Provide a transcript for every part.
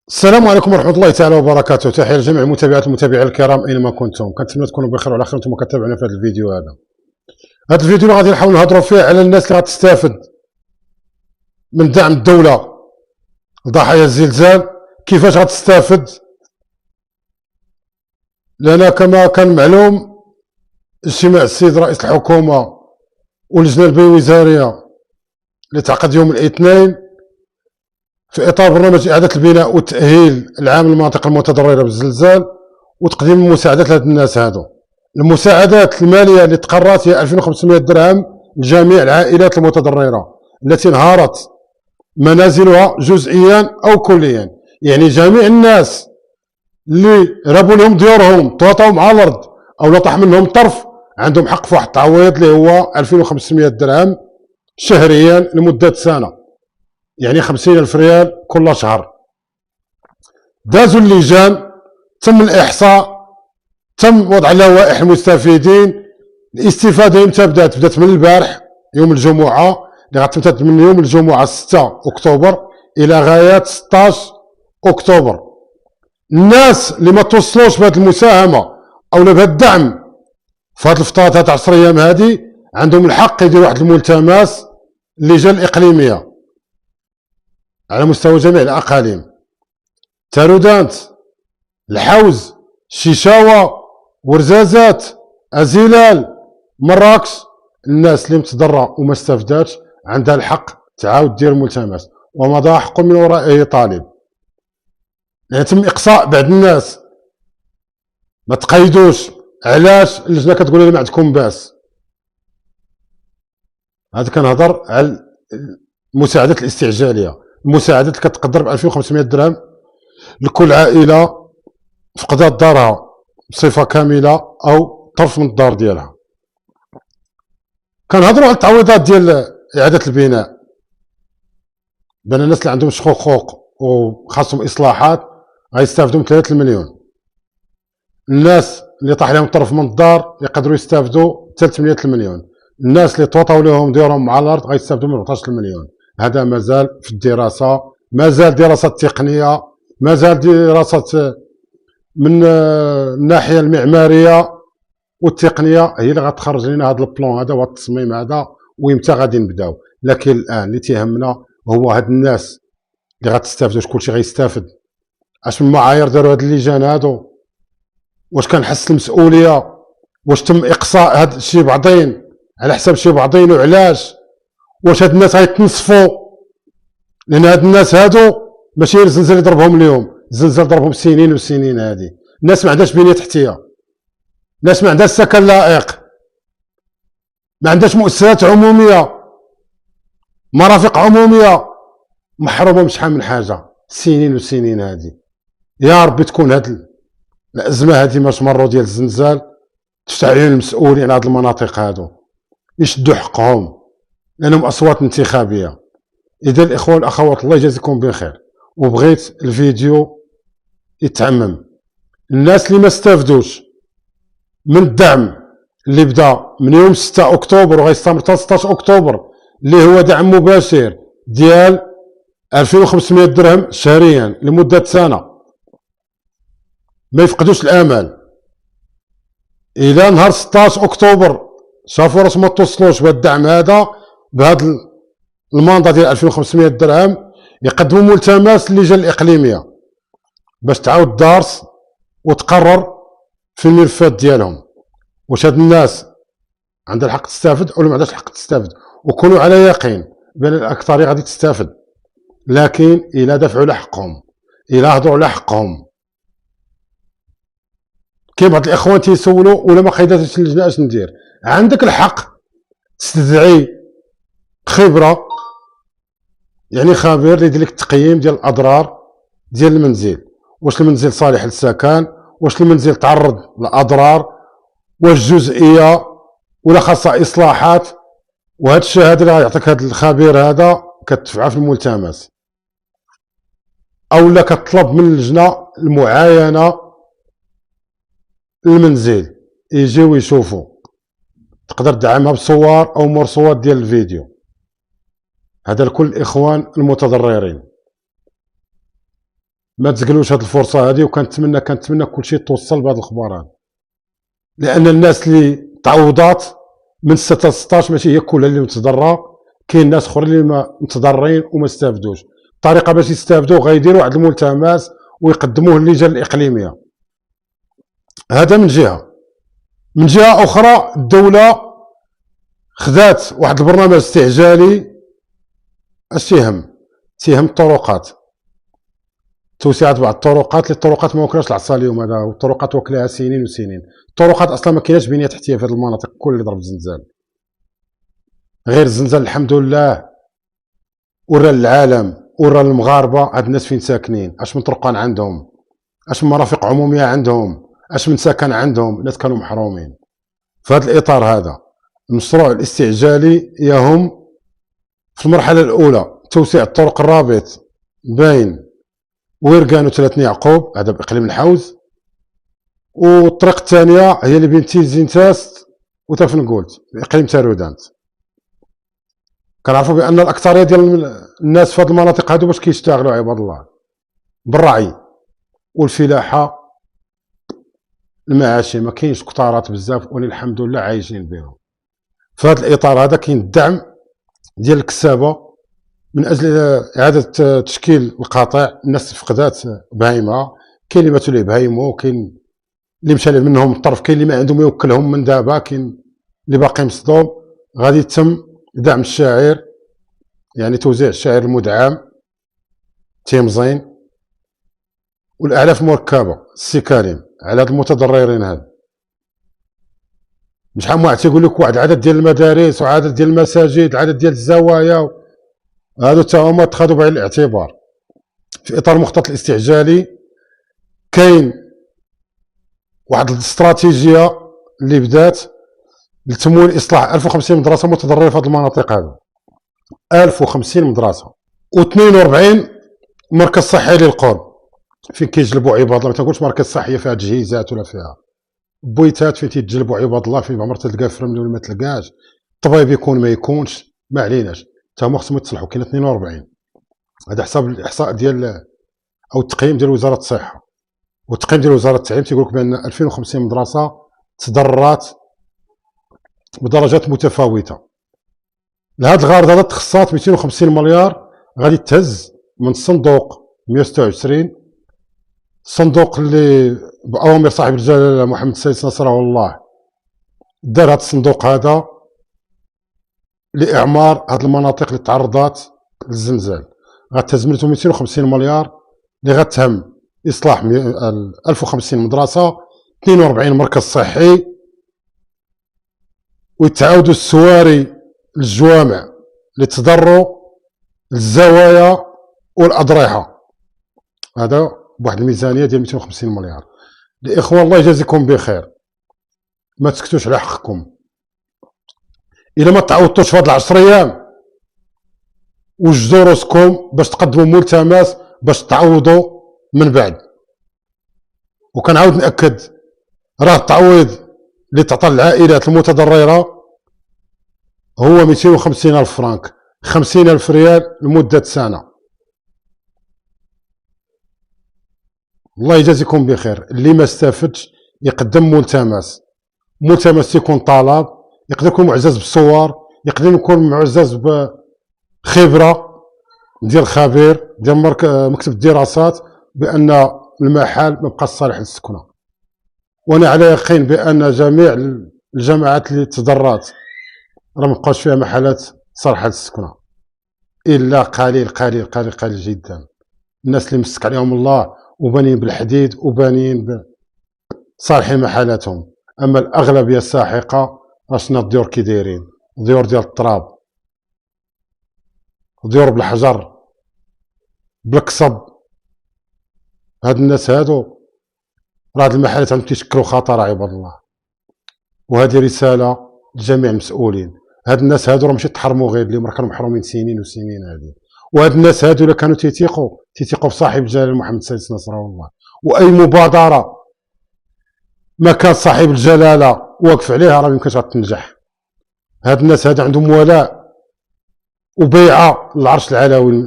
السلام عليكم ورحمة الله تعالى وبركاته. تحية لجميع المتابعات المتابعين الكرام أينما كنتم، كنتمنى تكونوا بخير وعلى خير وانتم كتابعونا في هذا الفيديو. هذا الفيديو اللي غادي نحاول نهضروا فيه على الناس اللي غتستافد من دعم الدولة لضحايا الزلزال. كيفاش غتستافد؟ لأن كما كان معلوم اجتماع السيد رئيس الحكومة واللجنة البيوزارية اللي تعقد يوم الاثنين في إطار برنامج إعادة البناء والتأهيل العام للمناطق المتضررة بالزلزال وتقديم المساعدات لهاد الناس. هادو المساعدات المالية اللي تقررت هي 2500 درهم لجميع العائلات المتضررة التي انهارت منازلها جزئيا أو كليا، يعني جميع الناس اللي رابوا لهم ديورهم طوطاو مع الأرض أو لا طاح منهم طرف عندهم حق في واحد التعويض اللي هو 2500 درهم شهريا لمدة سنة، يعني 50,000 ريال كل شهر. دازوا اللجان، تم الإحصاء، تم وضع لوائح المستفيدين. الاستفادة امتى بدات من البارح يوم الجمعة اللي غتمتد من يوم الجمعة 6 أكتوبر إلى غاية 16 أكتوبر. الناس اللي ما توصلوش بهذه المساهمة أو بهذا الدعم في هذه الفترات هذه 10 أيام هذه عندهم الحق يديروا واحد الملتمس للجان الإقليمية على مستوى جميع الأقاليم: تارودانت، الحوز، شيشاوة، ورزازات، أزيلال، مراكش. الناس اللي متضرة وما استفداتش عندها الحق تعاود دير الملتمس ومضى حق من وراء أي طالب. يعني تم إقصاء بعض الناس، ما تقيدوش. علاش؟ اللجنة كتقول لي ما عندكم باس. هذا كنهضر على المساعدات الاستعجالية، المساعدات اللي كتقدر ب 2500 درهم لكل عائلة فقدات دارها بصفة كاملة أو طرف من الدار ديالها. كنهضروا على التعويضات ديال إعادة البناء بين الناس اللي عندهم حقوق وخاصهم إصلاحات غيستافدوا من 3 المليون. الناس اللي طاح لهم طرف من الدار يقدروا يستافدوا حتى 8 المليون. الناس اللي طوطاو لهم ديورهم مع الأرض غيستافدوا من 14 المليون. هذا مازال في الدراسة، مازال دراسة تقنية، مازال دراسة من الناحية المعمارية والتقنية هي اللي غتخرج لنا هذا البلان هذا وهذا التصميم هذا ويمتى غادي نبداو. لكن الآن اللي تيهمنا هو هاد الناس اللي غتستافد. واش كلشي غيستافد؟ اش من معايير داروا هاد اللجان هادو؟ واش كنحس المسؤولية؟ واش تم إقصاء هاد شي بعضين على حساب شي بعضين وعلاش؟ واش هاد الناس غيتنصفوا؟ لأن هاد الناس هادو ماشي الزلزال اللي ضربهم اليوم، الزلزال ضربهم سنين وسنين. هادي الناس ما عندهاش بنية تحتية، الناس ما عندهاش سكن لائق، ما عندهاش مؤسسات عمومية، مرافق عمومية، محرومة من شحال من حاجة سنين وسنين. هادي يا ربي تكون هاد الأزمة هادي ما تمروا ديال الزلزال تفتح عيون المسؤولين على هاد المناطق هادو يشدوا حقهم لأنهم أصوات انتخابية. إذا الإخوة والأخوات الله يجازيكم بخير، وبغيت الفيديو يتعمم. الناس اللي ما استافدوش من الدعم اللي بدا من يوم 6 أكتوبر وغيستمر حتى 16 أكتوبر اللي هو دعم مباشر ديال 2500 درهم شهريا لمدة سنة، ما يفقدوش الأمل. إلى نهار 16 أكتوبر شافوا راسهم ما توصلوش بهذا الدعم هذا بهذا الماندا ديال 2500 درهم يقدموا ملتمس للجان الإقليمية باش تعاود دارس وتقرر في الملفات ديالهم واش هاد الناس عندها الحق تستافد ولا ما عندهاش الحق تستافد. وكونوا على يقين بان الأكثرية غادي تستافد، لكن إلا دفعوا على حقهم، إلا هضروا على حقهم. كاين بعض الإخوان تيسولوا ولا ما قيداتش اللجنة اش ندير؟ عندك الحق تستدعي خبرة، يعني خبير اللي يدير لك التقييم ديال الأضرار ديال المنزل. واش المنزل صالح للسكن؟ واش المنزل تعرض لأضرار؟ واش جزئية ولا خاصها إصلاحات؟ وهاد الشهادة اللي غيعطيك هاد الخبير هذا كتدفعها في الملتمس، أولا كتطلب من اللجنة المعاينة المنزل يجيو يشوفوا، تقدر تدعمها بصور أو مرصوات ديال الفيديو. هذا لكل الإخوان المتضررين. ما تزقلوش هذه الفرصه هذه، كنتمنى كلشي توصل بهذا الاخبار هذا، لان الناس اللي تعوضات من 6 ل 16 ماشي هي كلها اللي متضرره، كاين ناس اخرين اللي ما متضررين وما استافدوش. الطريقه باش يستافدوا غيديروا واحد الملتمس ويقدموه للجان الاقليميه. هذا من جهه. من جهه اخرى الدوله خذات واحد البرنامج استعجالي. اش تيهم الطرقات، توسعه بعض الطرقات اللي الطرقات ما وكلاش العصا اليوم هذا، والطرقات وكلاها سنين وسنين. الطرقات اصلا ما كايناش بنيه تحتيه في هذه المناطق كل اللي ضرب زلزال. غير الزلزال الحمد لله ورا العالم ورا المغاربه هاد الناس فين ساكنين، اش من طرقان عندهم، اش من مرافق عموميه عندهم، اش من سكن عندهم. الناس كانوا محرومين. في هذا الاطار هذا المشروع الاستعجالي يهم في المرحله الاولى توسيع الطرق الرابط بين ويركان وثلاث يعقوب، هذا باقليم الحوز. والطريق الثانيه هي اللي بين تيزينتاست وتفنقولت باقليم تارودانت. كنعرفوا بان الاكثريه ديال الناس في هذه المناطق هذو باش كيشتغلوا عباد الله بالرعي والفلاحه، المعاشي ما كاينش قطارات بزاف ولي الحمد لله عايشين بهم. في هذا الاطار هذا كاين الدعم ديال الكسابه من اجل اعاده تشكيل القطاع. الناس فقدات بهايمها، كاين اللي ماتوا ليه بهايمو، كاين اللي مشى منهم الطرف، كاين اللي ما عندهم يوكلهم من دابا، كاين اللي باقي مصدوم. غادي يتم دعم الشاعر، يعني توزيع الشاعر المدعم تيمزين والاعلاف مركبه السي كريم على هاد المتضررين هاد. شحال من واحد تيقول لك واحد عدد ديال المدارس وعدد ديال المساجد، عدد ديال الزوايا، هادو تا هما اتخذوا بعين الاعتبار. في اطار المخطط الاستعجالي كاين واحد الاستراتيجيه اللي بدات لتمويل اصلاح 1050 مدرسه متضرره في هذه المناطق هذو. 1050 مدرسه و42 مركز صحي للقرب فين كيجلبوا عباد الله. ما تنقولش مركز صحي فيها تجهيزات ولا فيها بويتات فين تيتجلبوا عباد الله، فين عمر تلقى فرمل ولا ما تلقاش، الطبيب يكون ما يكونش، ما عليناش، تا هما خصهم يتصلحوا. كاين 42. هذا حساب الاحصاء ديال او التقييم ديال وزاره الصحه. والتقييم ديال وزاره التعليم تيقول لك بان 2050 مدرسه تضررات بدرجات متفاوته. لهذا الغرض هذا تخصصات 250 مليار غادي تهز من الصندوق 126، الصندوق اللي باوامر صاحب الجلاله محمد السادس نصره الله دار هذا الصندوق هذا لاعمار هذه المناطق اللي تعرضات للزلزال. غتهز منهم 250 مليار اللي غتهم اصلاح 1050 مدرسه، 42 مركز صحي، ويتعاودوا السواري للجوامع اللي تضروا، الزوايا والاضرحه. هذا بواحد الميزانيه ديال 250 مليار. الاخوه الله يجازيكم بخير، ما تسكتوش على حقكم. الا ما تعوضتوش في هاد 10 ايام وجدوا راسكم باش تقدموا ملتمس باش تعوضوا من بعد. وكنعاود ناكد، راه التعويض اللي تعطى للعائلات المتضرره هو 250 الف فرانك، 50 الف ريال لمده سنه. الله يجازيكم بخير. اللي ما استفدش يقدم ملتمس. ملتمس يكون طلب، يقدر يكون معزز بالصور، يقدر يكون معزز بخبره ديال خبير ديال مكتب الدراسات بان المحل ما بقاش صالح للسكنه. وانا على يقين بان جميع الجماعات اللي تضررت راه ما بقاش فيها محلات صالحه للسكنه الا قليل قليل قليل قليل جدا. الناس اللي مسك عليهم الله وبانين بالحديد وبانين صالحين محلاتهم. اما الاغلبيه الساحقه راسنا الديور كي دايرين، ديور ديال التراب، ديور بالحجر بالقصب. هاد الناس هادو راه هاد المحلات عندهم تيشكلوا خطر عباد الله. وهذه رساله لجميع المسؤولين. هاد الناس هادو راه ماشي تحرموا غير اللي كانوا محرومين سنين وسنين هادي. وهاد الناس هادو الا كانوا تيثيقوا في صاحب الجلاله محمد السادس نصره الله، واي مبادره ما كان صاحب الجلاله واقف عليها راه يمكنش غتنجح. هاد الناس هادو عندهم ولاء وبيعه للعرش العلوي،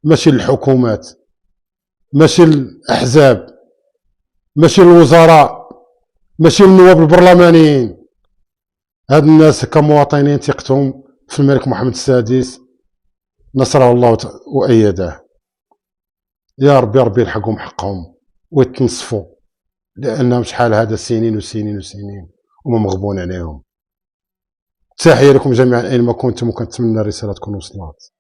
ماشي للحكومات. ماشي الأحزاب، ماشي الوزراء، ماشي النواب البرلمانيين. هاد الناس كمواطنين ثقتهم في الملك محمد السادس نصره الله وأيده. يا ربي ربي يلحقهم حقهم ويتنصفوا، لأنهم شحال هذا سنين وسنين وسنين وما مغبون عليهم. تحية لكم جميعا أينما كنتم، وكنتمنى الرسالة تكون وصلت.